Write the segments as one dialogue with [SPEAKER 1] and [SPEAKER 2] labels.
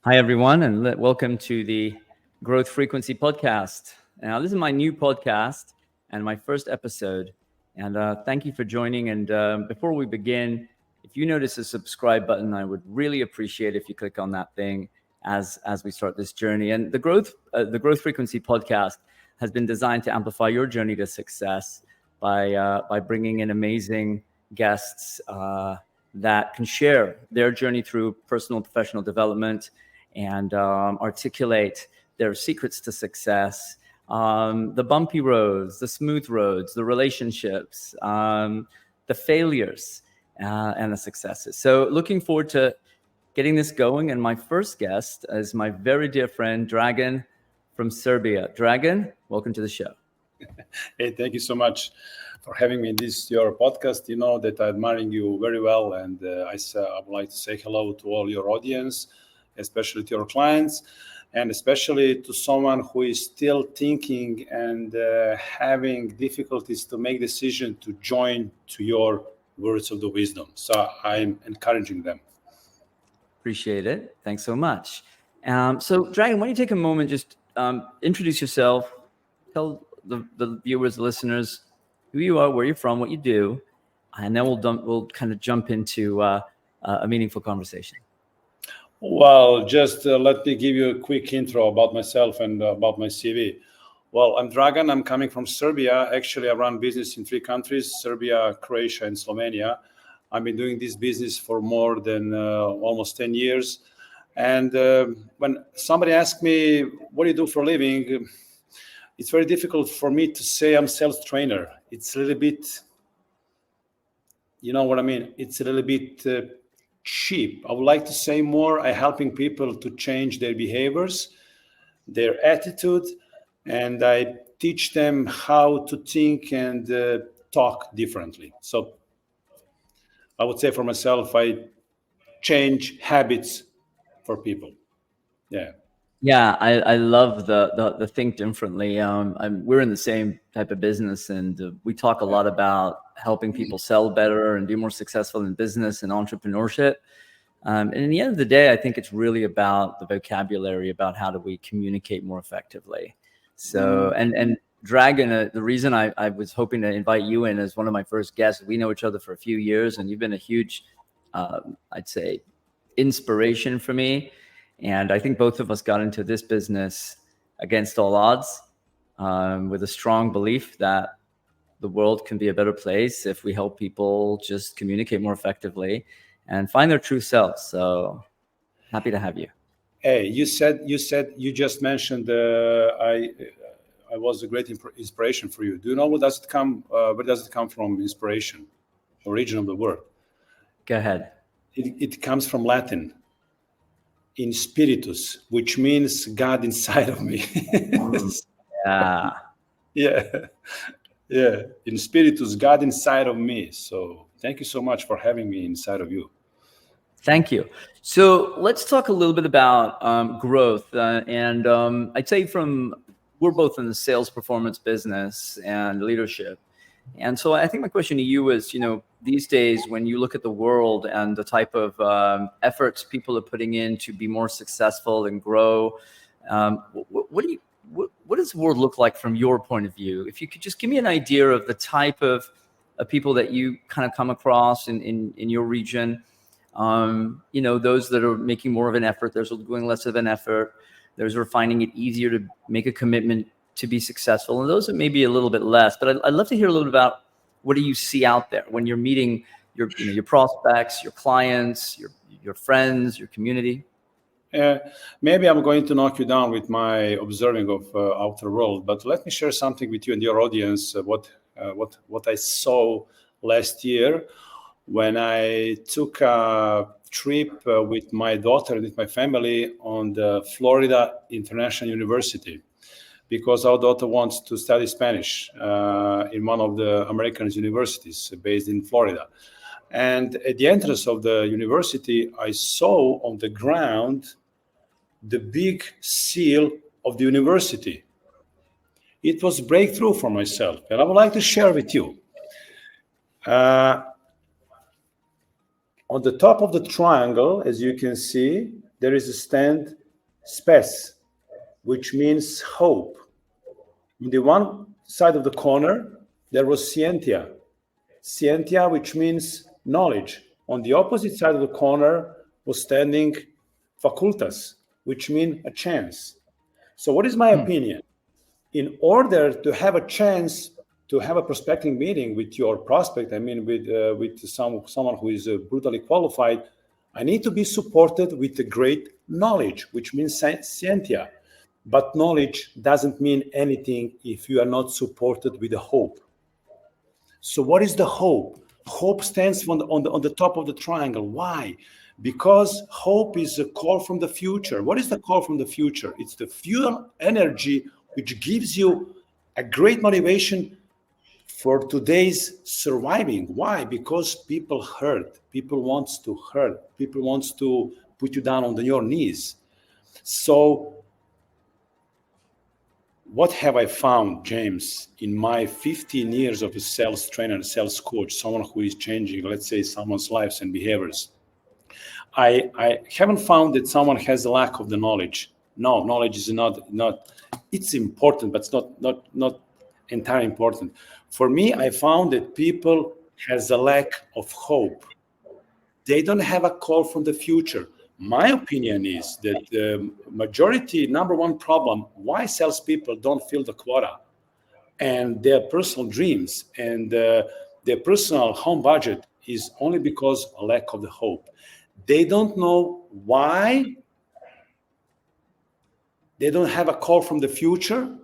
[SPEAKER 1] Hi, everyone, and welcome to the Growth Frequency Podcast. Now, this is my new podcast and my first episode. And thank you for joining. And before we begin, if you notice a subscribe button, I would really appreciate if you click on that thing as we start this journey. And the Growth Frequency Podcast has been designed to amplify your journey to success by bringing in amazing guests that can share their journey through personal and professional development and articulate their secrets to success, the bumpy roads, the smooth roads, the relationships, the failures, and the successes. So looking forward to getting this going. And my first guest is my very dear friend, Dragan from Serbia. Dragan, welcome to the show.
[SPEAKER 2] Hey, thank you so much for having me in this your podcast. You know that I'm admiring you very well, and I would like to say hello to all your audience, especially to your clients, and especially to someone who is still thinking and having difficulties to make decision to join to your words of the wisdom. So I'm encouraging them.
[SPEAKER 1] Appreciate it. Thanks so much. So Dragan, why don't you take a moment, just introduce yourself, tell the viewers, the listeners, who you are, where you're from, what you do, and then we'll kind of jump into a meaningful conversation.
[SPEAKER 2] Well, just let me give you a quick intro about myself and about my CV. Well, I'm Dragan. I'm coming from Serbia. Actually, I run business in 3 countries, Serbia, Croatia, and Slovenia. I've been doing this business for more than almost 10 years. And when somebody asks me, what do you do for a living? It's very difficult for me to say I'm sales trainer. It's a little bit, you know what I mean? It's a little bit cheap. I would like to say more. I'm helping people to change their behaviors, their attitude, and I teach them how to think and talk differently. So I would say for myself, I change habits for people. Yeah.
[SPEAKER 1] Yeah, I love the think differently. We're in the same type of business, and we talk a lot about helping people sell better and be more successful in business and entrepreneurship. And in the end of the day, I think it's really about the vocabulary, about how do we communicate more effectively. So, and Dragan, the reason I was hoping to invite you in as one of my first guests, we know each other for a few years, and you've been a huge, I'd say, inspiration for me. And I think both of us got into this business against all odds, with a strong belief that the world can be a better place if we help people just communicate more effectively and find their true selves. So happy to have you.
[SPEAKER 2] Hey, you just mentioned I was a great inspiration for you. Do you know where does it come from? Inspiration, origin of the word.
[SPEAKER 1] Go ahead.
[SPEAKER 2] It comes from Latin. In spiritus, which means God inside of me. Yeah. In spiritus, God inside of me. So thank you so much for having me inside of you.
[SPEAKER 1] Thank you. So let's talk a little bit about growth. And I'd say we're both in the sales performance business and leadership. And so I think my question to you is, these days when you look at the world and the type of efforts people are putting in to be more successful and grow, what does the world look like from your point of view? If you could just give me an idea of the type of people that you kind of come across in your region, those that are making more of an effort, those who are doing less of an effort, those who are finding it easier to make a commitment to be successful, and those that may be a little bit less. But I'd love to hear a little bit about what do you see out there when you're meeting your prospects, your clients, your friends, your community.
[SPEAKER 2] Maybe I'm going to knock you down with my observing of outer world, but let me share something with you and your audience. What I saw last year when I took a trip with my daughter and with my family on the Florida International University, because our daughter wants to study Spanish in one of the American universities based in Florida. And at the entrance of the university, I saw on the ground the big seal of the university. It was a breakthrough for myself, and I would like to share with you. On the top of the triangle, as you can see, there is a stand spes, which means hope. On the one side of the corner, there was scientia, which means knowledge. On the opposite side of the corner was standing facultas, which means a chance. So what is my opinion? In order to have a chance to have a prospecting meeting with your prospect, I mean with someone who is brutally qualified, I need to be supported with the great knowledge, which means scientia. But knowledge doesn't mean anything if you are not supported with the hope. So what is the hope? Hope stands on the top of the triangle. Why? Because hope is a call from the future. What is the call from the future? It's the fuel energy which gives you a great motivation for today's surviving. Why? Because people hurt. People wants to hurt. People wants to put you down on your knees. So what have I found, James, in my 15 years of a sales trainer and sales coach, someone who is changing, let's say, someone's lives and behaviors? I haven't found that someone has a lack of the knowledge. No, knowledge is not it's important, but it's not entirely important. For me, I found that people has a lack of hope. They don't have a call from the future. My opinion is that the majority, number one problem, why salespeople don't fill the quota and their personal dreams and their personal home budget is only because of a lack of the hope. They don't know why they don't have a call from the future.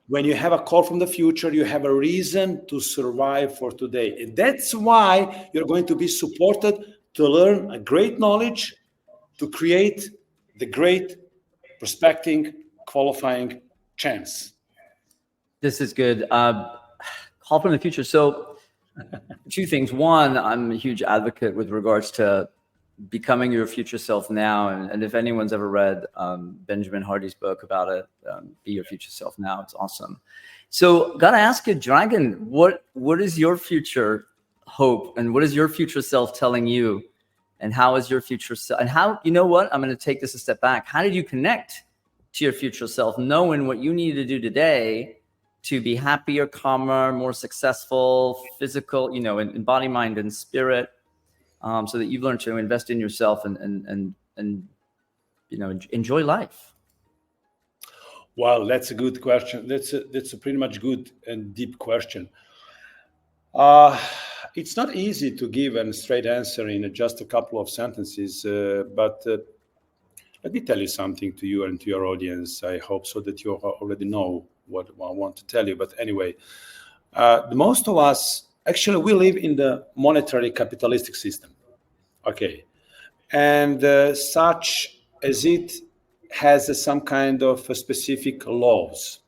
[SPEAKER 2] When you have a call from the future, you have a reason to survive for today. And that's why you're going to be supported to learn a great knowledge, to create the great prospecting, qualifying chance.
[SPEAKER 1] This is good. Call from the future. So two things. One, I'm a huge advocate with regards to becoming your future self now. And if anyone's ever read Benjamin Hardy's book about it, Be Your Future Self Now, it's awesome. So gotta ask you, Dragan, what is your future hope and what is your future self telling you? And how is your future self? And how, you know what? I'm going to take this a step back. How did you connect to your future self, knowing what you need to do today to be happier, calmer, more successful, physical, in body, mind, and spirit, so that you've learned to invest in yourself and enjoy life?
[SPEAKER 2] Well, that's a good question. That's a pretty much good and deep question. It's not easy to give a straight answer in just a couple of sentences, but let me tell you something to you and to your audience. I hope so that you already know what I want to tell you. But anyway, most of us, actually, we live in the monetary capitalistic system. Okay. And such as it has some kind of specific laws.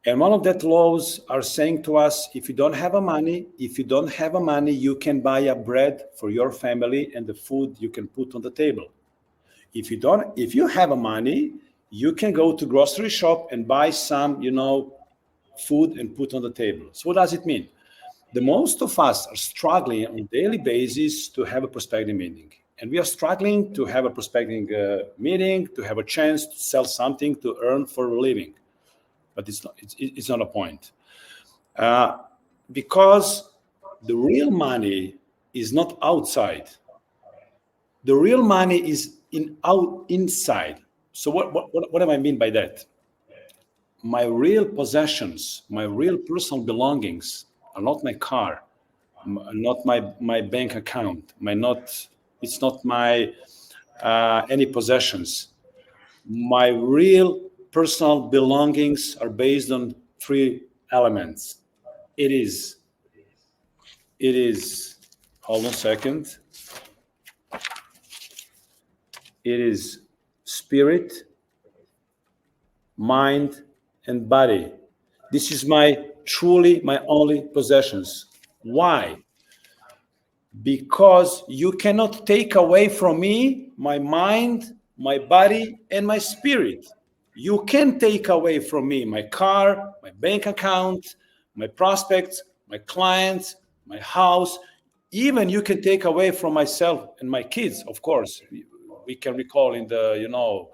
[SPEAKER 2] And one of that laws are saying to us, if you don't have money, you can buy a bread for your family and the food you can put on the table. If you have money, you can go to grocery shop and buy some, food and put on the table. So what does it mean? The most of us are struggling on a daily basis to have a prospecting meeting. And we are struggling to have a prospecting meeting, to have a chance to sell something, to earn for a living. But it's not a point. Because the real money is not outside. The real money is inside. So what do I mean by that? My real possessions, my real personal belongings are not my car, not my bank account, it's not my any possessions. My real personal belongings are based on three elements. It is, hold on a second. It is spirit, mind, and body. This is truly my only possessions. Why? Because you cannot take away from me my mind, my body, and my spirit. You can take away from me my car, my bank account, my prospects, my clients, my house. Even you can take away from myself and my kids, of course. we can recall in the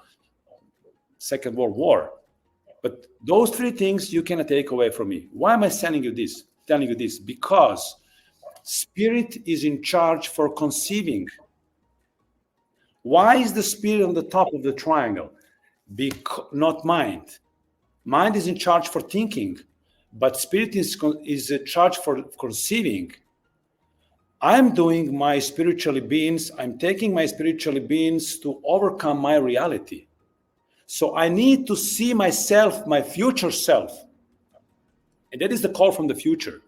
[SPEAKER 2] Second World War. But those three things you cannot take away from me. Why am I telling you this? Because spirit is in charge for conceiving. Why is the spirit on the top of the triangle? Not mind. Mind is in charge for thinking, but spirit is in charge for conceiving. I'm doing my spiritual beings. I'm taking my spiritual beings to overcome my reality. So I need to see myself, my future self. And that is the call from the future.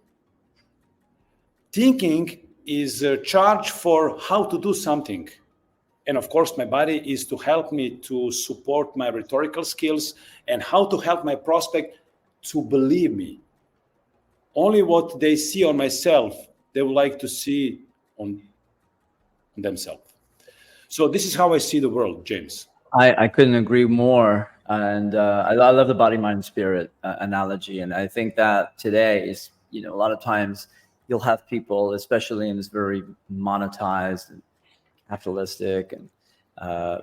[SPEAKER 2] Thinking is a charge for how to do something. And of course, my body is to help me to support my rhetorical skills and how to help my prospect to believe me. Only what they see on myself, they would like to see on themselves. So this is how I see the world, James.
[SPEAKER 1] I couldn't agree more. And I love the body, mind, spirit analogy. And I think that today is, a lot of times you'll have people, especially in this very monetized and capitalistic and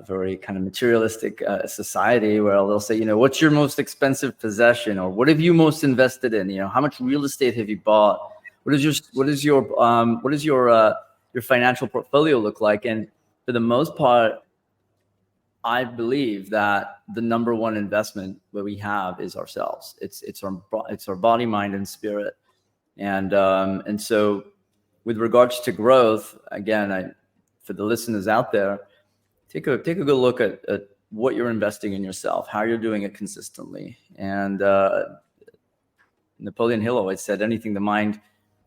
[SPEAKER 1] very kind of materialistic society, where they'll say, what's your most expensive possession, or what have you most invested in? How much real estate have you bought? What is your financial portfolio look like? And for the most part, I believe that the number one investment that we have is ourselves. It's our body, mind, and spirit. And so, with regards to growth, again, for the listeners out there, take a good look at what you're investing in yourself, how you're doing it consistently. And Napoleon Hill always said, anything the mind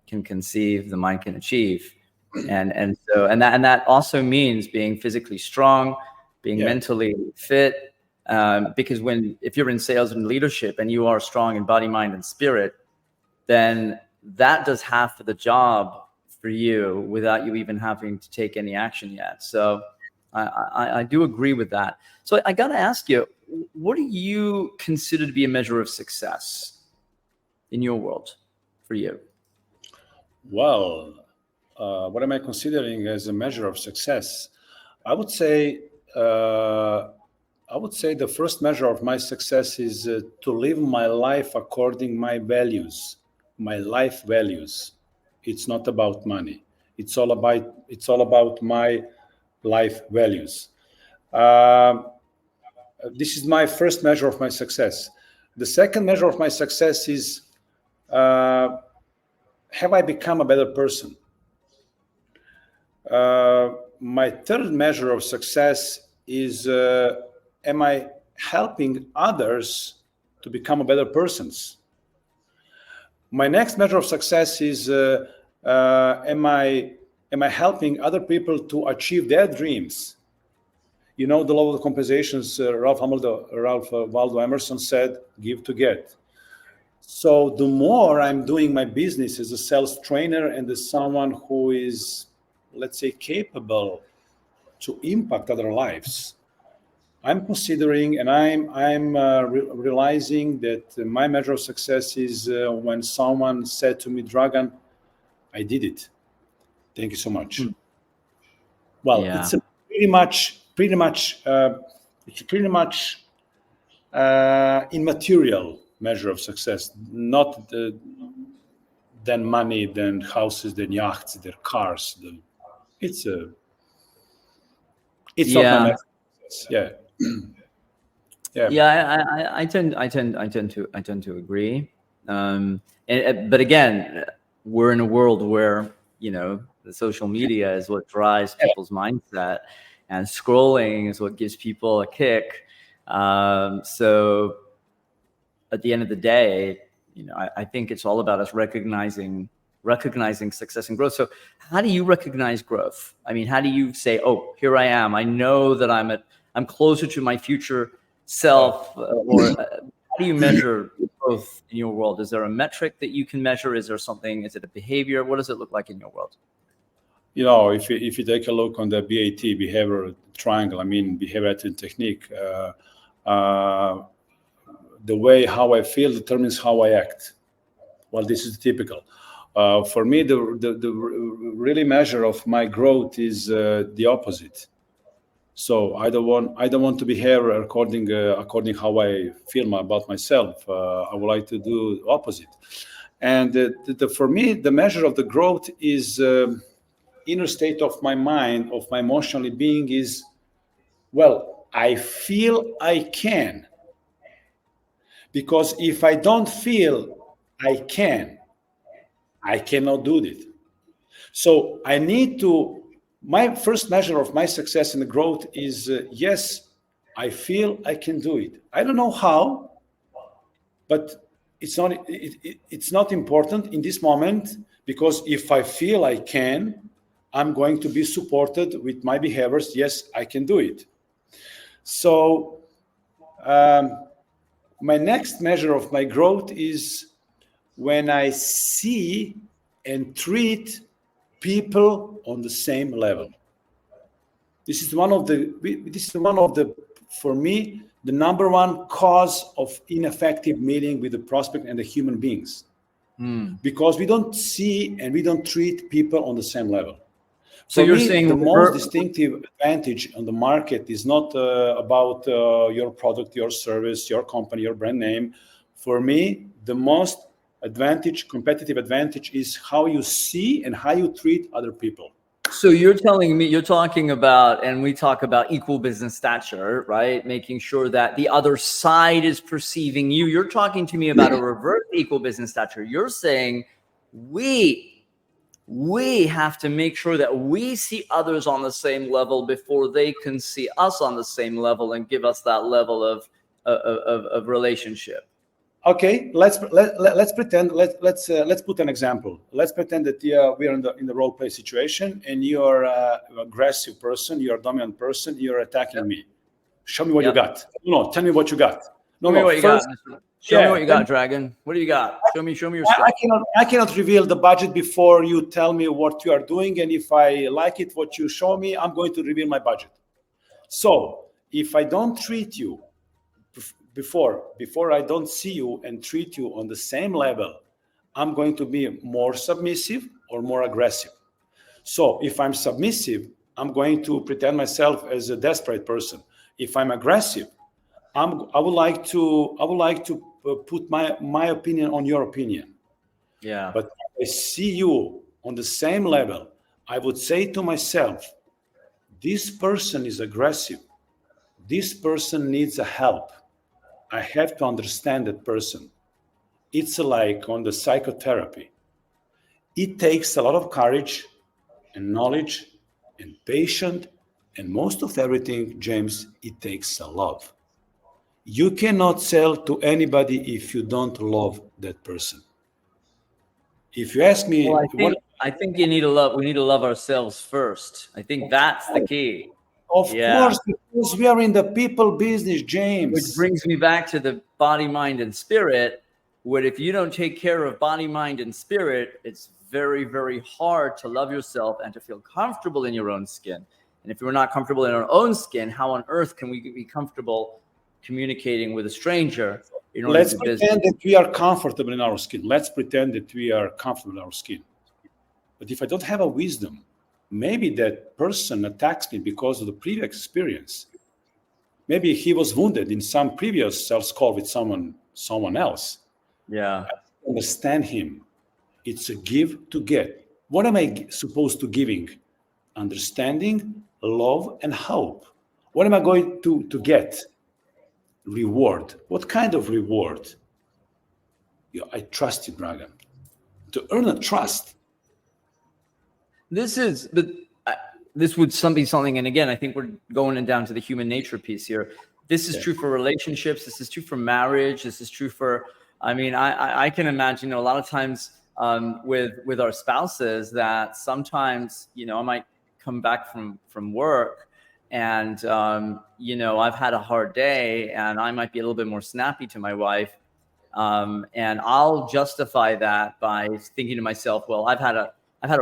[SPEAKER 1] can conceive, the mind can achieve. And that also means being physically strong, being mentally fit, because if you're in sales and leadership and you are strong in body, mind, and spirit, then that does half of the job for you without you even having to take any action yet. So I do agree with that. So I got to ask you, what do you consider to be a measure of success in your world for you?
[SPEAKER 2] Well, what am I considering as a measure of success? I would say the first measure of my success is to live my life according my values, my life values. It's not about money. It's all about my life values. This is my first measure of my success. The second measure of my success is, have I become a better person? My third measure of success is, am I helping others to become a better persons? My next measure of success is, am I helping other people to achieve their dreams? The law of the compensations, Ralph Waldo Emerson said, give to get. So the more I'm doing my business as a sales trainer and as someone who is, let's say, capable to impact other lives, I'm considering and I'm realizing that my measure of success is when someone said to me, Dragan, I did it. Thank you so much. Well, it's a pretty much immaterial measure of success, not than money, than houses, than yachts, than cars. It's not my measure of success.
[SPEAKER 1] I tend to agree. But again, we're in a world where the social media is what drives people's mindset, and scrolling is what gives people a kick. So at the end of the day, I think it's all about us recognizing success and growth. So how do you recognize growth? I mean, how do you say, oh, here I am. I know that I'm closer to my future self, or how do you measure growth in your world? Is there a metric that you can measure? Is there something? Is it a behavior? What does it look like in your world?
[SPEAKER 2] If you take a look on the BAT, behavioral triangle, behavioral technique, the way how I feel determines how I act. Well, this is typical. For me, the really measure of my growth is the opposite. So I don't want to be here according how I feel about myself. I would like to do the opposite. And for me, the measure of the growth is inner state of my mind, of my emotional being is, well, I feel I can. Because if I don't feel I cannot do it. So I need to, my first measure of my success in the growth is, yes, I feel I can do it. I don't know how, but it's not important in this moment, because if I feel I can, I'm going to be supported with my behaviors. Yes, I can do it. So my next measure of my growth is when I see and treat people on the same level. This is one of the, for me, the number one cause of ineffective meeting with the prospect and the human beings. Because we don't see and we don't treat people on the same level.
[SPEAKER 1] So
[SPEAKER 2] For
[SPEAKER 1] you're
[SPEAKER 2] me,
[SPEAKER 1] saying
[SPEAKER 2] the most distinctive advantage on the market is not about your product, your service, your company, your brand name. For me, the most competitive advantage is how you see and how you treat other people.
[SPEAKER 1] So you're telling me, you're talking about, and we talk about equal business stature, right? Making sure that the other side is perceiving you. You're talking to me about a reverse equal business stature. You're saying we have to make sure that we see others on the same level before they can see us on the same level and give us that level of relationship.
[SPEAKER 2] Okay, let's pretend. Let's put an example. Let's pretend that we are in the role play situation, and you are an aggressive person. You are a dominant person. You are attacking me. Show me what you got. No, tell me what you got.
[SPEAKER 1] Show me what you got. Show me what you got, Dragan. What do you got? Show me your stuff.
[SPEAKER 2] I cannot reveal the budget before you tell me what you are doing, and if I like it, what you show me, I'm going to reveal my budget. So if I don't treat you before I don't see you and treat you on the same level, I'm going to be more submissive or more aggressive. So if I'm submissive, I'm going to pretend myself as a desperate person. If I'm aggressive, I would like to put my opinion on your opinion.
[SPEAKER 1] Yeah.
[SPEAKER 2] But if I see you on the same level, I would say to myself, this person is aggressive. This person needs a help. I have to understand that person. It's like on the psychotherapy. It takes a lot of courage and knowledge and patience, and most of everything, James, it takes a love. You cannot sell to anybody if you don't love that person. If you ask me,
[SPEAKER 1] well, I think we need to love ourselves first. I think that's the key.
[SPEAKER 2] Of course, because we are in the people business, James.
[SPEAKER 1] Which brings me back to the body, mind, and spirit. Where if you don't take care of body, mind, and spirit, it's very, very hard to love yourself and to feel comfortable in your own skin. And if we're not comfortable in our own skin, how on earth can we be comfortable communicating with a stranger?
[SPEAKER 2] Let's pretend that we are comfortable in our skin. Let's pretend that we are comfortable in our skin. But if I don't have a wisdom, maybe that person attacks me because of the previous experience. Maybe he was wounded in some previous sales call with someone else.
[SPEAKER 1] Yeah.
[SPEAKER 2] I understand him. It's a give to get. What am I supposed to giving? Understanding, love, and hope. What am I going to get? Reward. What kind of reward? I trust you, Dragan. To earn a trust.
[SPEAKER 1] This would be something, and again, I think we're going down to the human nature piece here. This is true for relationships. This is true for marriage. This is true for, I can imagine a lot of times with our spouses that sometimes, I might come back from work and, I've had a hard day and I might be a little bit more snappy to my wife. And I'll justify that by thinking to myself, well, I've had a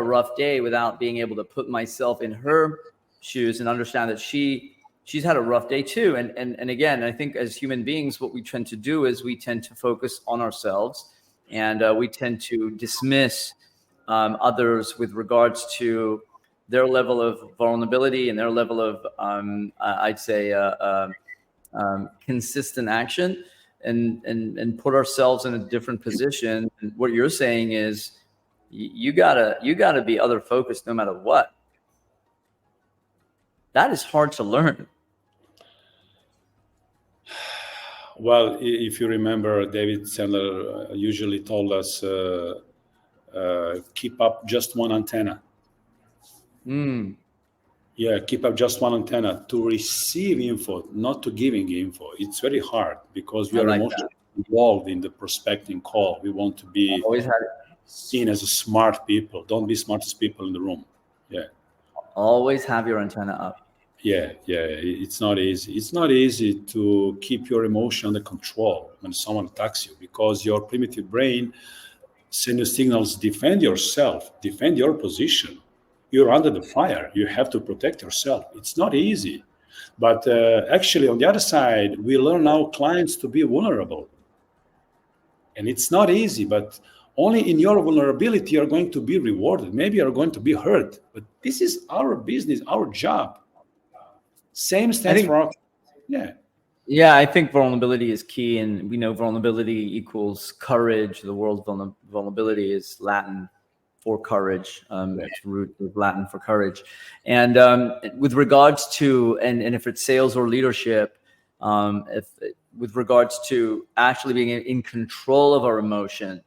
[SPEAKER 1] rough day without being able to put myself in her shoes and understand that she's had a rough day too. And again, I think as human beings, what we tend to do is we tend to focus on ourselves and we tend to dismiss others with regards to their level of vulnerability and their level of, I'd say, consistent action, and put ourselves in a different position. And what you're saying is, you gotta be other focused no matter what. That is hard to learn.
[SPEAKER 2] Well, if you remember, David Sandler usually told us, keep up just one antenna. Yeah, keep up just one antenna to receive info, not to giving info. It's very hard because we are emotionally involved in the prospecting call. We want to be seen as a smart people. Don't be smartest people in the room. Yeah.
[SPEAKER 1] Always have your antenna up.
[SPEAKER 2] Yeah. It's not easy. It's not easy to keep your emotion under control when someone attacks you, because your primitive brain sends you signals: defend yourself, defend your position. You're under the fire. You have to protect yourself. It's not easy. But actually, on the other side, we learn our clients to be vulnerable. And it's not easy, but only in your vulnerability you're going to be rewarded. Maybe you're going to be hurt. But this is our business, our job. Same stands for our...
[SPEAKER 1] Yeah, I think vulnerability is key. And we know vulnerability equals courage. The word vulnerability is Latin for courage. Its root is Latin for courage. And with regards to, and if it's sales or leadership, with regards to actually being in control of our emotion,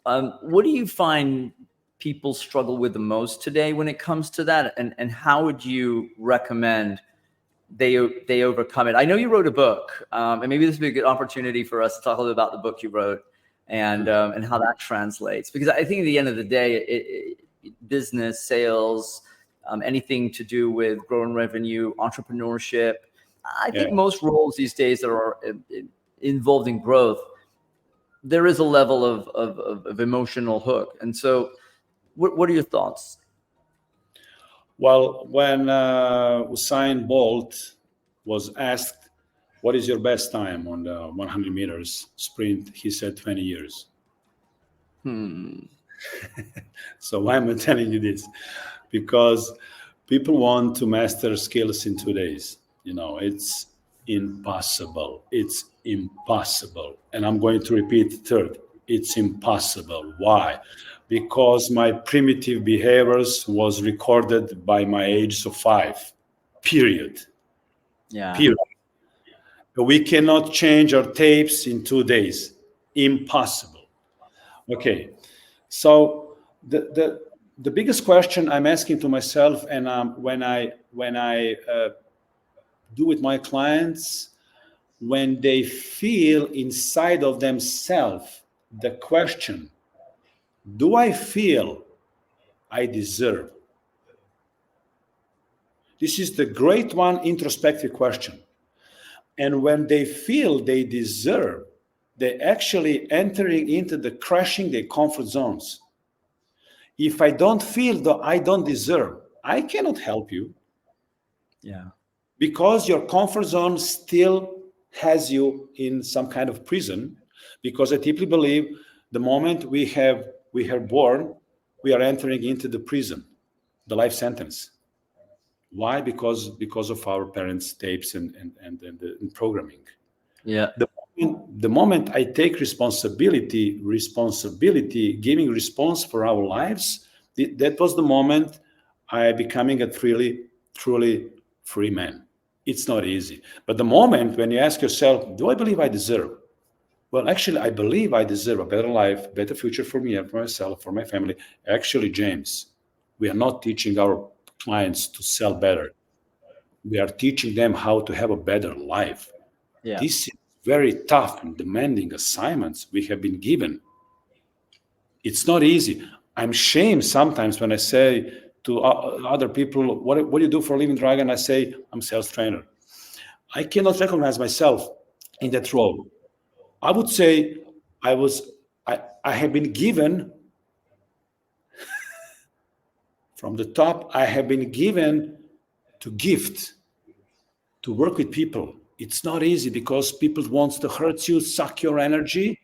[SPEAKER 1] what do you find people struggle with the most today when it comes to that? And how would you recommend they overcome it? I know you wrote a book, and maybe this would be a good opportunity for us to talk a little about the book you wrote and how that translates. Because I think at the end of the day, business, sales, anything to do with growing revenue, entrepreneurship, I think most roles these days that are involved in growth, there is a level of emotional hook. And so what are your thoughts?
[SPEAKER 2] Well, when Usain Bolt was asked, what is your best time on the 100 meters sprint, he said 20 years. So why am I telling you this? Because people want to master skills in 2 days. It's impossible. It's impossible. And I'm going to repeat third. It's impossible. Why? Because my primitive behaviors was recorded by my age of 5. Period.
[SPEAKER 1] Yeah.
[SPEAKER 2] Period. We cannot change our tapes in 2 days. Impossible. Okay. So the biggest question I'm asking to myself, and when I do with my clients, when they feel inside of themselves the question, do I feel I deserve? This is the great one, introspective question. And when they feel they deserve, they actually entering into the crashing their comfort zones. If I don't feel that I don't deserve, I cannot help you.
[SPEAKER 1] Yeah.
[SPEAKER 2] Because your comfort zone still has you in some kind of prison. Because I deeply believe the moment we are born, we are entering into the prison, the life sentence. Why? Because of our parents' tapes and programming.
[SPEAKER 1] Yeah.
[SPEAKER 2] The moment I take responsibility, giving response for our lives, that was the moment I becoming a truly free man. It's not easy. But the moment when you ask yourself, do I believe I deserve? Well, actually, I believe I deserve a better life, better future for me and for myself, for my family. Actually, James, we are not teaching our clients to sell better. We are teaching them how to have a better life.
[SPEAKER 1] Yeah.
[SPEAKER 2] This is very tough and demanding assignments we have been given. It's not easy. I'm ashamed sometimes when I say to other people, what do you do for a living, Dragan? I say, I'm a sales trainer. I cannot recognize myself in that role. I would say I have been given from the top, I have been given to gift, to work with people. It's not easy because people want to hurt you, suck your energy,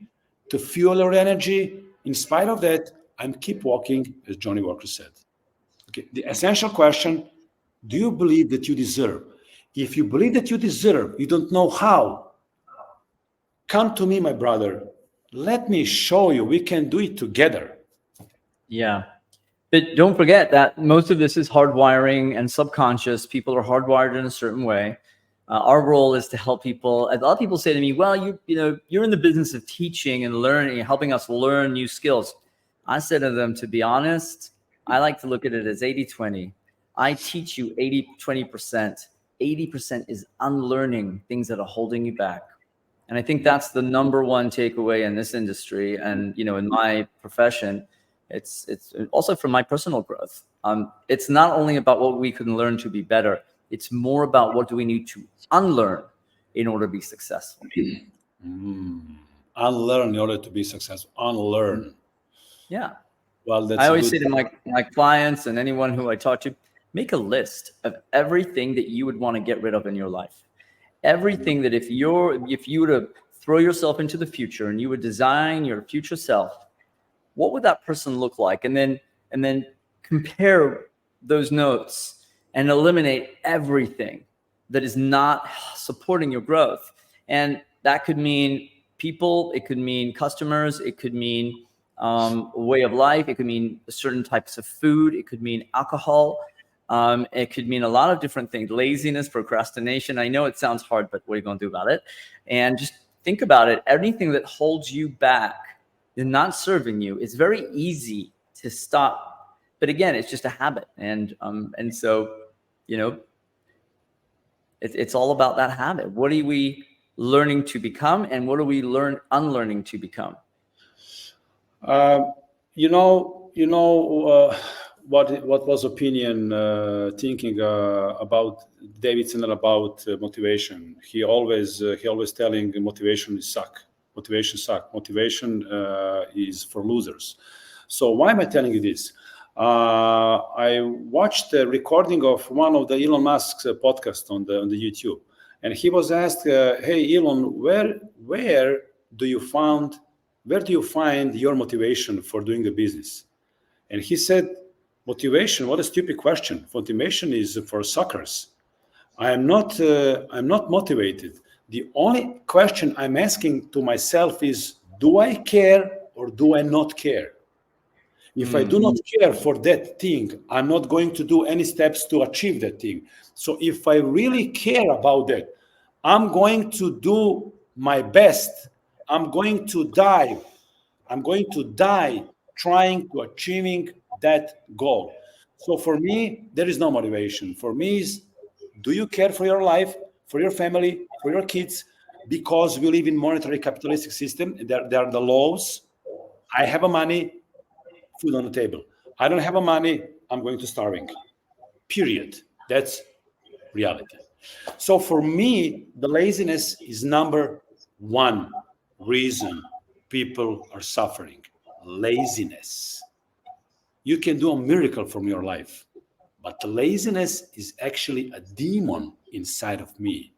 [SPEAKER 2] to fuel your energy. In spite of that, I'm keep walking, as Johnny Walker said. Okay, the essential question, do you believe that you deserve? If you believe that you deserve, you don't know how. Come to me, my brother. Let me show you. We can do it together.
[SPEAKER 1] Yeah. But don't forget that most of this is hardwiring and subconscious. People are hardwired in a certain way. Our role is to help people. A lot of people say to me, well, you're in the business of teaching and learning, helping us learn new skills. I said to them, to be honest, I like to look at it as 80-20. I teach you 20%. 80% is unlearning things that are holding you back. And I think that's the number one takeaway in this industry. And, in my profession, it's also from my personal growth. It's not only about what we can learn to be better. It's more about what do we need to unlearn in order to be successful.
[SPEAKER 2] Unlearn in order to be successful. Unlearn.
[SPEAKER 1] Yeah.
[SPEAKER 2] Well, that's
[SPEAKER 1] I always say to my clients and anyone who I talk to, make a list of everything that you would want to get rid of in your life. Everything that if you were to throw yourself into the future and you would design your future self, what would that person look like? And then compare those notes and eliminate everything that is not supporting your growth. And that could mean people, it could mean customers, it could mean a way of life, it could mean certain types of food, it could mean alcohol, it could mean a lot of different things, laziness, procrastination. I know it sounds hard, but what are you going to do about it? And just think about it. Anything that holds you back and not serving you, it's very easy to stop. But again, it's just a habit. And so, it's all about that habit. What are we learning to become, and what are we unlearning to become?
[SPEAKER 2] What was opinion thinking about Davidson about motivation? He always telling motivation is suck. Motivation suck. Motivation is for losers. So why am I telling you this? I watched a recording of one of the Elon Musk's podcast on the YouTube, and he was asked, "Hey Elon, where do you find your motivation for doing the business?" And he said, "Motivation? What a stupid question. Motivation is for suckers. I'm not motivated. The only question I'm asking to myself is, do I care or do I not care? If I do not care for that thing, I'm not going to do any steps to achieve that thing. So if I really care about that, I'm going to do my best. I'm going to die trying to achieving that goal." So for me, there is no motivation. For me is, do you care for your life, for your family, for your kids? Because we live in monetary capitalistic system. There are the laws. I have a money, food on the table. I don't have a money, I'm going to starving. Period. That's reality. So for me, the laziness is number one reason people are suffering. Laziness. You can do a miracle from your life, but the laziness is actually a demon inside of me.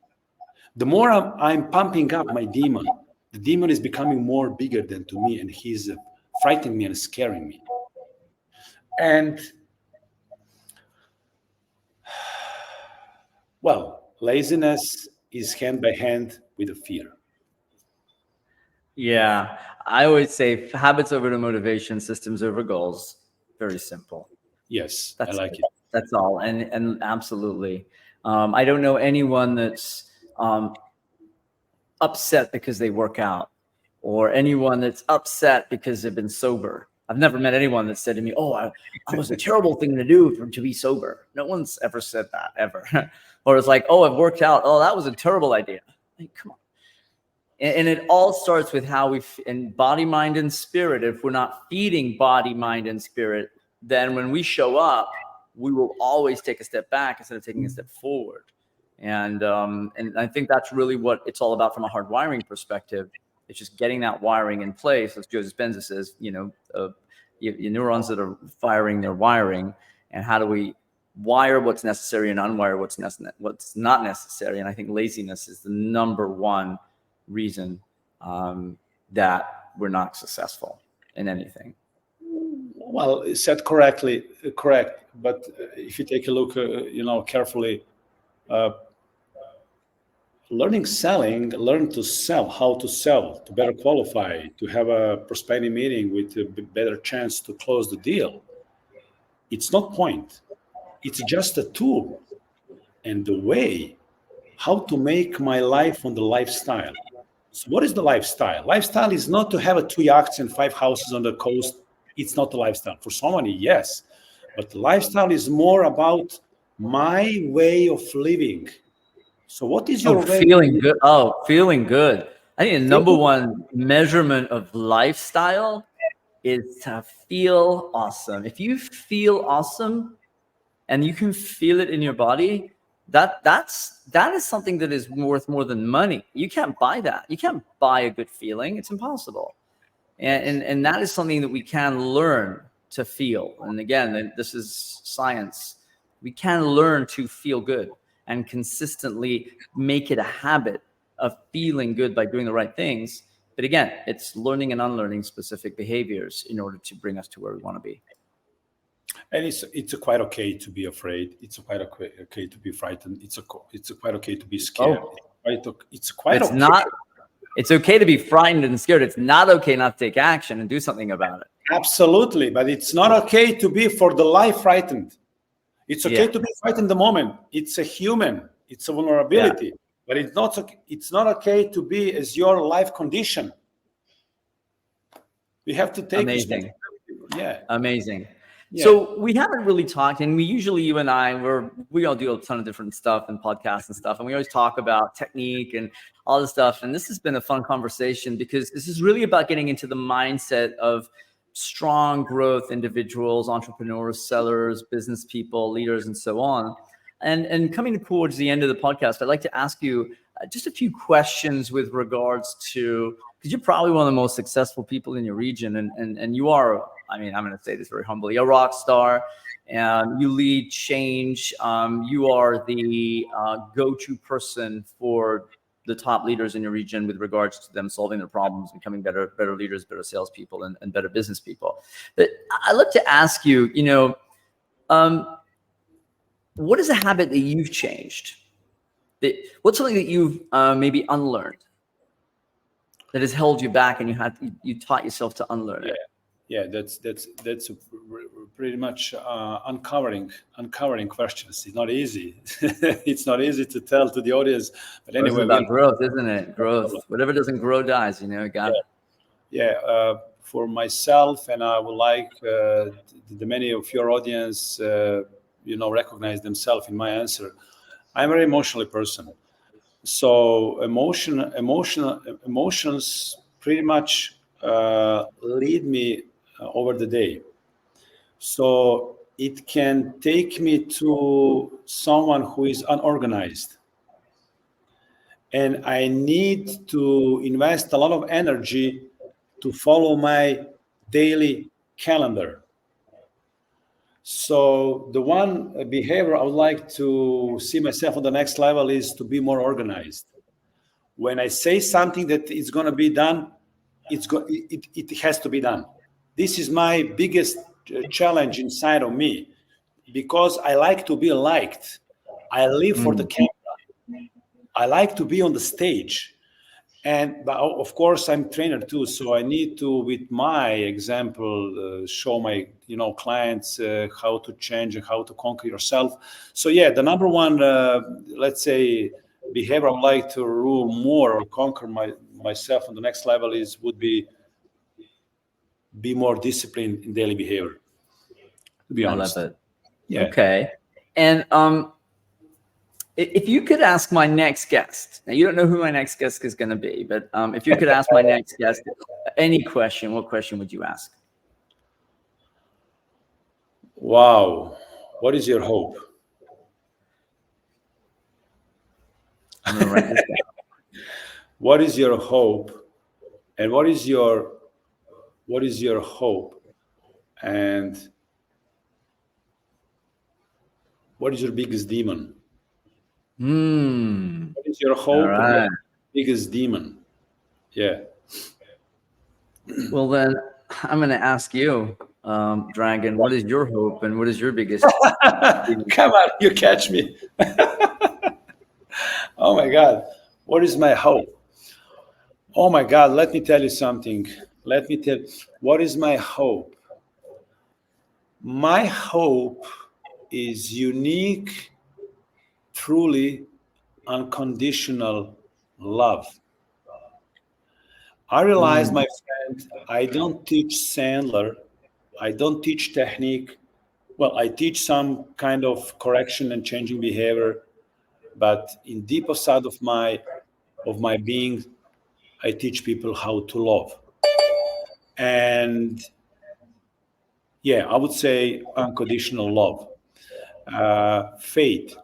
[SPEAKER 2] The more I'm pumping up my demon, the demon is becoming more bigger than to me, and he's frightening me and scaring me. And well, laziness is hand by hand with the fear.
[SPEAKER 1] Yeah, I always say habits over to motivation, systems over goals. Very simple.
[SPEAKER 2] Yes,
[SPEAKER 1] That's
[SPEAKER 2] I like it.
[SPEAKER 1] That's all. And absolutely. I don't know anyone that's upset because they work out, or anyone that's upset because they've been sober. I've never met anyone that said to me, "Oh, I was a terrible thing to do to be sober." No one's ever said that, ever. Or it's like, "Oh, I've worked out. Oh, that was a terrible idea." Like, come on. And it all starts with how in body, mind, and spirit. If we're not feeding body, mind, and spirit, then when we show up, we will always take a step back instead of taking a step forward. And I think that's really what it's all about from a hard wiring perspective. It's just getting that wiring in place. As Joe Dispenza says, your neurons that are firing their wiring, and how do we wire what's necessary and unwire what's not necessary. And I think laziness is the number one reason that we're not successful in anything.
[SPEAKER 2] Well, said correct. but if you take a look, carefully, learn to sell, how to sell, to better qualify, to have a prospecting meeting with a better chance to close the deal. It's not point. It's just a tool and the way how to make my life on the lifestyle. So what is the lifestyle? Lifestyle is not to have 2 yachts and 5 houses on the coast. It's not the lifestyle. For somebody, yes. But the lifestyle is more about my way of living. So what is your way?
[SPEAKER 1] Feeling good. Oh, feeling good. I think the number one measurement of lifestyle is to feel awesome. If you feel awesome and you can feel it in your body, that is something that is worth more than money. You can't buy that. You can't buy a good feeling. It's impossible. And that is something that we can learn to feel. And again, this is science. We can learn to feel good and consistently make it a habit of feeling good by doing the right things. But again, it's learning and unlearning specific behaviors in order to bring us to where we want to be.
[SPEAKER 2] And it's quite okay to be afraid. It's quite okay to be frightened. It's quite okay to be scared.
[SPEAKER 1] It's okay to be frightened and scared. It's not okay not to take action and do something about it.
[SPEAKER 2] Absolutely, but it's not okay to be for the life frightened. It's okay to be frightened the moment. It's a human. It's a vulnerability. Yeah. But it's not okay to be as your life condition. We have to take
[SPEAKER 1] amazing.
[SPEAKER 2] Yeah.
[SPEAKER 1] Amazing. Yeah. So we haven't really talked, and you and I, we all do a ton of different stuff and podcasts and stuff, and we always talk about technique and all this stuff. And this has been a fun conversation because this is really about getting into the mindset of strong growth individuals, entrepreneurs, sellers, business people, leaders, and so on. And coming towards the end of the podcast, I'd like to ask you just a few questions with regards to, because you're probably one of the most successful people in your region, and you are, I mean, I'm going to say this very humbly, a rock star, and you lead change. You are the go-to person for the top leaders in your region with regards to them solving their problems, becoming better leaders, better salespeople, and better business people. But I'd like to ask you, what is a habit that you've changed? What's something that you've maybe unlearned that has held you back, and you taught yourself to unlearn it?
[SPEAKER 2] Yeah, that's pretty much uncovering questions. It's not easy. It's not easy to tell to the audience. But anyway,
[SPEAKER 1] it's about growth, isn't it? Growth. Whatever doesn't grow dies.
[SPEAKER 2] For myself, and I would like the many of your audience, recognize themselves in my answer. I'm a very emotional person. So emotions pretty much lead me over the day. So it can take me to someone who is unorganized. And I need to invest a lot of energy to follow my daily calendar. So the one behavior I would like to see myself on the next level is to be more organized. When I say something that is going to be done, it has to be done. This is my biggest challenge inside of me, because I like to be liked. I live for the camera. I like to be on the stage. But of course, I'm a trainer too, so I need to, with my example, show my clients how to change and how to conquer yourself. So yeah, the number one, let's say, behavior I would like to rule more or conquer myself on the next level would be more disciplined in daily behavior. To be honest.
[SPEAKER 1] I love it.
[SPEAKER 2] Yeah.
[SPEAKER 1] Okay. And if you could ask my next guest, now you don't know who my next guest is going to be, but if you could ask my next guest any question, what question would you ask?
[SPEAKER 2] Wow. What is your hope?
[SPEAKER 1] I'm going to write this down.
[SPEAKER 2] What is your hope? And what is your hope? And what is your biggest demon? What is your hope?
[SPEAKER 1] Right.
[SPEAKER 2] And biggest demon? Yeah.
[SPEAKER 1] Well, then I'm going to ask you, Dragan, what is your hope and what is your biggest?
[SPEAKER 2] Come on, you catch me. Oh my God, what is my hope? Oh my God, let me tell you something. What is my hope? My hope is unique, truly unconditional love. I realize, my friend, I don't teach Sandler. I don't teach technique. Well, I teach some kind of correction and changing behavior, but in deeper side of my being, I teach people how to love. And yeah, I would say unconditional love, faith.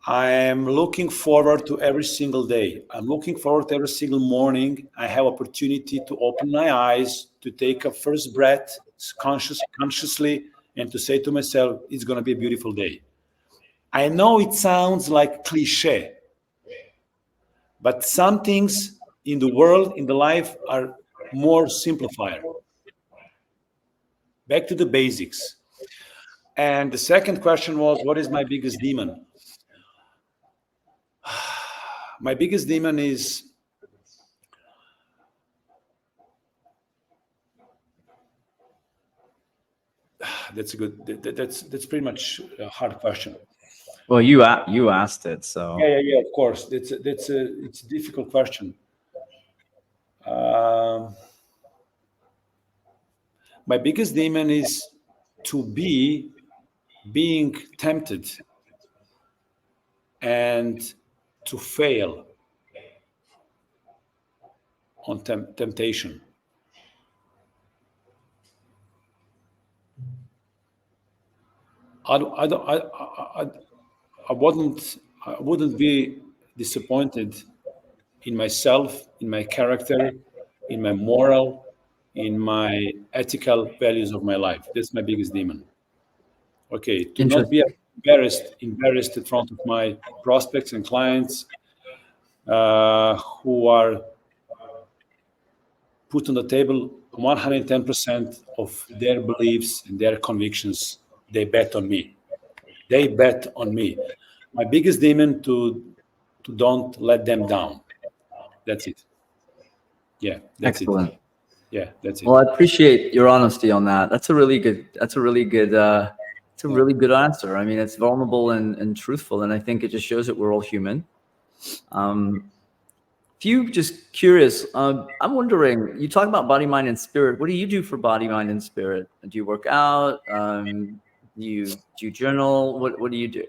[SPEAKER 2] I am looking forward to every single day. I'm looking forward to every single morning. I have opportunity to open my eyes, to take a first breath consciously, and to say to myself, it's going to be a beautiful day. I know it sounds like cliche, but some things in the world, in the life, are more simplified. Back to the basics. And the second question was, what is my biggest demon? My biggest demon is that's pretty much a hard question.
[SPEAKER 1] Well, you asked it, so
[SPEAKER 2] Yeah. Of course, it's a difficult question. My biggest demon is to be being tempted and to fail on temptation. I wouldn't be disappointed in myself, in my character, in my moral, in my ethical values of my life. That's my biggest demon. Okay, to not be embarrassed in front of my prospects and clients who are put on the table 110% of their beliefs and their convictions. They bet on me. My biggest demon to don't let them down. That's it. Yeah, that's
[SPEAKER 1] excellent.
[SPEAKER 2] it. Yeah, that's it.
[SPEAKER 1] Well, I appreciate your honesty on that. That's a really good answer. I mean, it's vulnerable and truthful, and I think it just shows that we're all human. If you just curious, I'm wondering, you talk about body, mind, and spirit. What do you do for body, mind, and spirit? Do you work out? Do you journal? What do you do?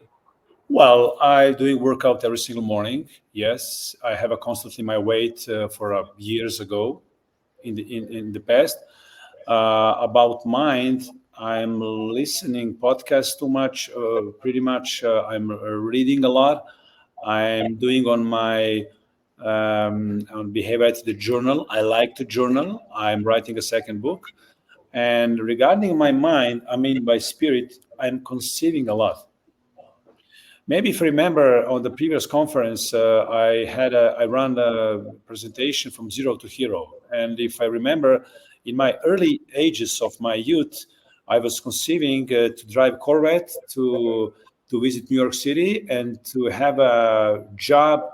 [SPEAKER 2] Well, I'm doing workout every single morning. Yes, I have a constantly my weight for years ago in the past. About mind, I'm listening podcasts too much. Pretty much, I'm reading a lot. I'm doing on my on behavior at the journal. I like to journal. I'm writing a second book. And regarding my mind, I mean by spirit, I'm conceiving a lot. Maybe if you remember on the previous conference, I ran a presentation from zero to hero. And if I remember, in my early ages of my youth, I was conceiving to drive Corvette, to visit New York City, and to have a job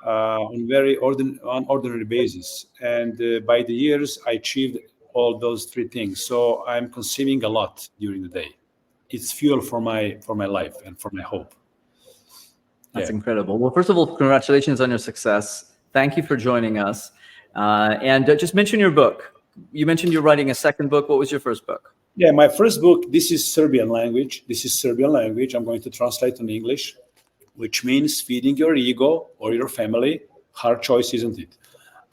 [SPEAKER 2] on very ordinary basis. And by the years, I achieved all those three things. So I'm conceiving a lot during the day. It's fuel for my life and for my hope.
[SPEAKER 1] That's incredible. Well, first of all, congratulations on your success. Thank you for joining us. And just mention your book. You mentioned you're writing a second book. What was your first book?
[SPEAKER 2] Yeah, my first book, this is Serbian language. I'm going to translate in English, which means feeding your ego or your family. Hard choice, isn't it?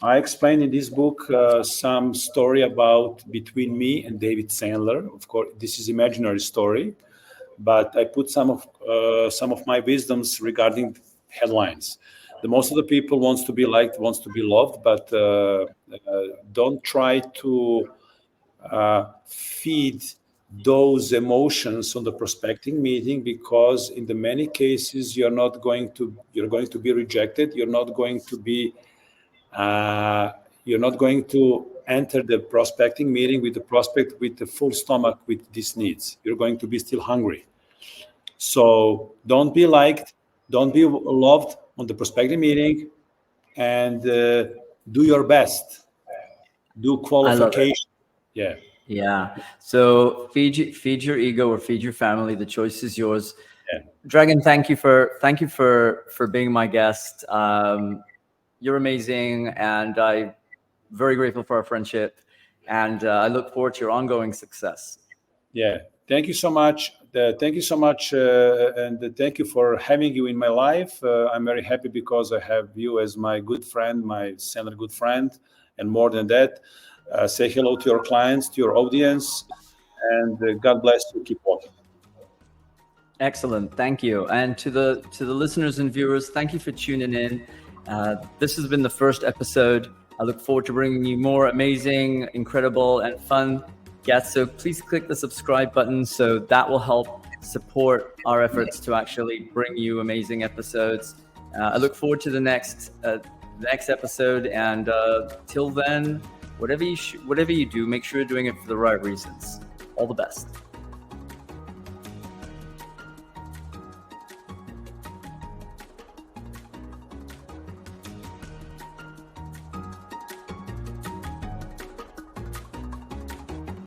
[SPEAKER 2] I explain in this book some story about between me and David Sandler. Of course, this is imaginary story, but I put some of my wisdoms regarding headlines. The most of the people wants to be liked, wants to be loved, but don't try to feed those emotions on the prospecting meeting, because in the many cases you're going to be rejected. You're not going to enter the prospecting meeting with the prospect with the full stomach with these needs. You're going to be still hungry. So don't be liked, don't be loved on the prospecting meeting, and do your best. Do qualification. Yeah.
[SPEAKER 1] Yeah. So feed your ego or feed your family. The choice is yours.
[SPEAKER 2] Yeah.
[SPEAKER 1] Dragan, thank you for being my guest. You're amazing, and I'm very grateful for our friendship. And I look forward to your ongoing success.
[SPEAKER 2] Yeah. Thank you so much. Thank you so much, and thank you for having you in my life. I'm very happy because I have you as my good friend, my senior good friend, and more than that, say hello to your clients, to your audience, and God bless you. Keep walking.
[SPEAKER 1] Excellent, thank you. And to the listeners and viewers, thank you for tuning in. This has been the first episode. I look forward to bringing you more amazing, incredible, and fun guests. So please click the subscribe button, so that will help support our efforts to actually bring you amazing episodes. I look forward to the next episode, and till then, whatever you do, make sure you're doing it for the right reasons. All the best.